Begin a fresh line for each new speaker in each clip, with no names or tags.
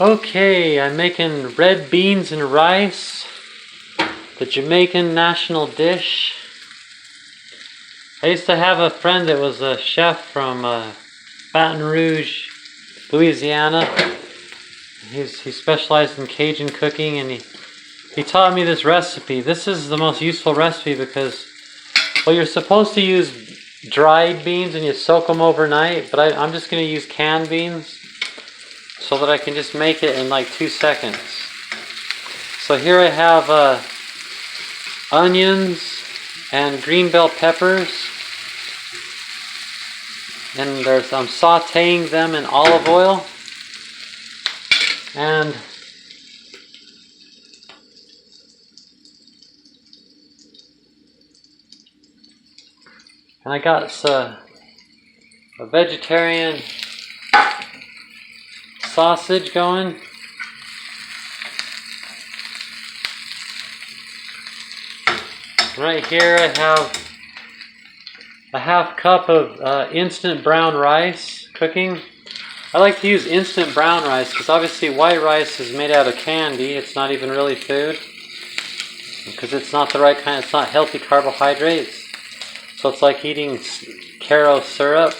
Okay, I'm making red beans and rice, the Jamaican national dish. I used to have a friend that was a chef from Baton Rouge, Louisiana. He specialized in Cajun cooking, and he taught me this recipe. This is the most useful recipe because, well, you're supposed to use dried beans and you soak them overnight, but I'm just going to use canned beans so that I can just make it in like 2 seconds. So here I have onions and green bell peppers, and I'm sauteing them in olive oil, and I got a vegetarian sausage going. Right here I have a half cup of instant brown rice cooking. I like to use instant brown rice because obviously white rice is made out of candy. It's not even really food because it's not the right kind. It's not healthy carbohydrates. So it's like eating Caro syrup.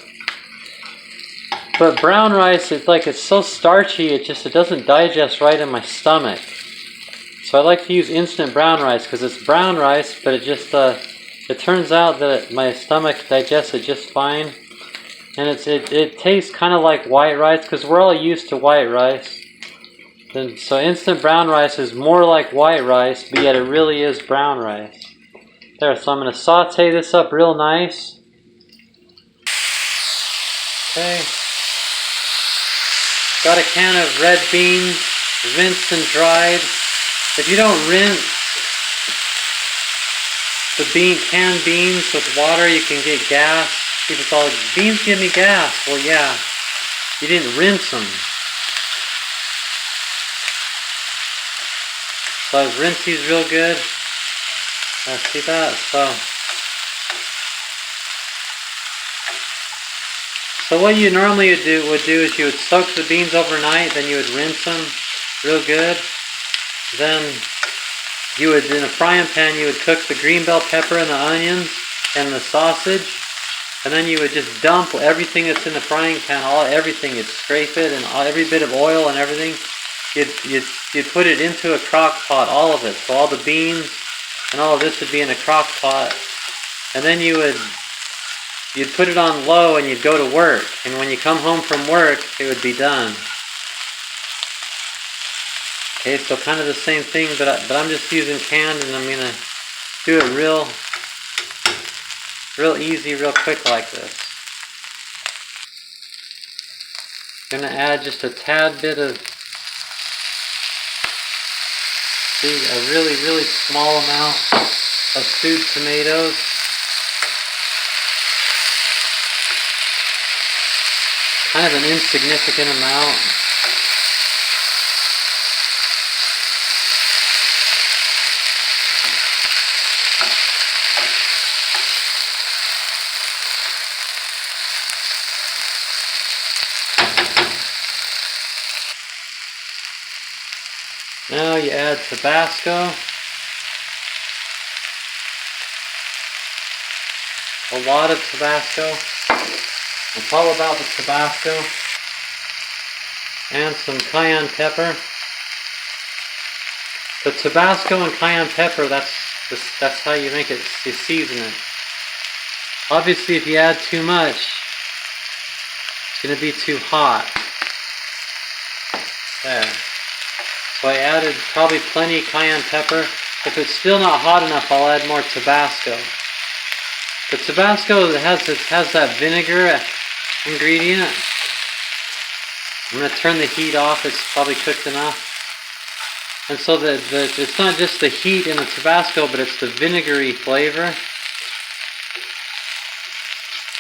But brown rice, it's so starchy, it doesn't digest right in my stomach. So I like to use instant brown rice because it's brown rice, but it turns out that my stomach digests it just fine. And it tastes kind of like white rice because we're all used to white rice. And so instant brown rice is more like white rice, but yet it really is brown rice. There, so I'm going to saute this up real nice. Okay. Got a can of red beans, rinsed and dried. If you don't rinse the canned beans with water, you can get gas. People call it, beans give me gas. Well, yeah, you didn't rinse them. So I've rinsed these real good. See that? So what you normally would do is you would soak the beans overnight, then you would rinse them real good. Then you would, in a frying pan, you would cook the green bell pepper and the onions and the sausage. And then you would just dump everything that's in the frying pan, everything. You'd scrape it and every bit of oil and everything. You'd put it into a crock pot, all of it. So all the beans and all of this would be in a crock pot. And then you'd put it on low and you'd go to work. And when you come home from work, it would be done. Okay, so kind of the same thing, but I'm just using canned, and I'm going to do it real easy, real quick like this. I'm going to add just a tad bit of, a really small amount of stewed tomatoes. Kind of an insignificant amount. Now you add tabasco. A lot of tabasco. It's all about the tabasco. And some cayenne pepper. The tabasco and cayenne pepper, that's how you make it, you season it. Obviously if you add too much, it's going to be too hot. There. So I added probably plenty of cayenne pepper. If it's still not hot enough, I'll add more tabasco. The Tabasco has that vinegar ingredient. I'm going to turn the heat off. It's probably cooked enough. And so it's not just the heat in the Tabasco, but it's the vinegary flavor.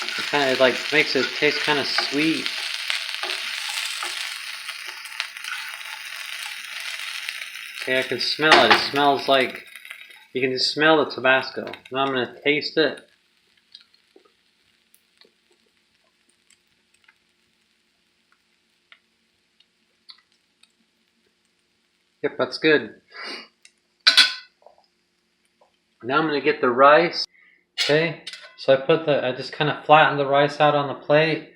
It kind of makes it taste kind of sweet. Okay, I can smell it. It smells like, you can just smell the Tabasco. Now I'm going to taste it. Yep, that's good. Now I'm gonna get the rice. Okay, so I just kind of flattened the rice out on the plate.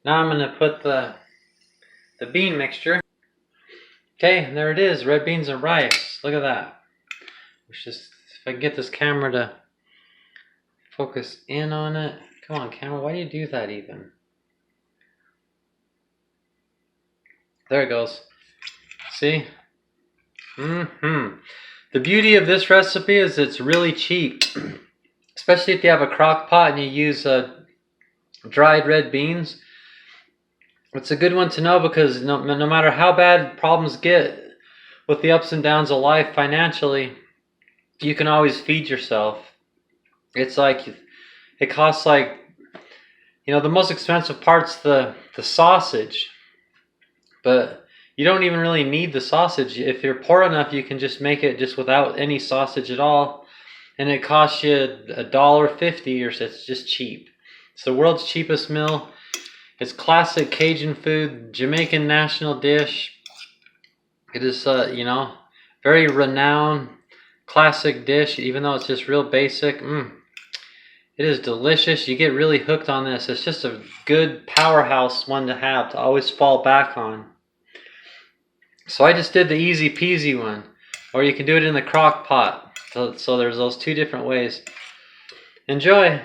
Now I'm gonna put the bean mixture. Okay, and there it is, red beans and rice. Look at that. It's just, if I can get this camera to focus in on it. Come on, camera, why do you do that even? There it goes. See? The beauty of this recipe is it's really cheap. Especially if you have a crock pot and you use dried red beans. It's a good one to know because no matter how bad problems get with the ups and downs of life financially, you can always feed yourself. It's like, it costs like, the most expensive part's the sausage. But you don't even really need the sausage. If you're poor enough, you can just make it just without any sausage at all. And it costs you $1.50 or so. It's just cheap. It's the world's cheapest meal. It's classic Cajun food, Jamaican national dish. It is, very renowned classic dish, even though it's just real basic. It is delicious. You get really hooked on this. It's just a good powerhouse one to have, to always fall back on. So I just did the easy peasy one, or you can do it in the crock pot. So there's those two different ways. Enjoy.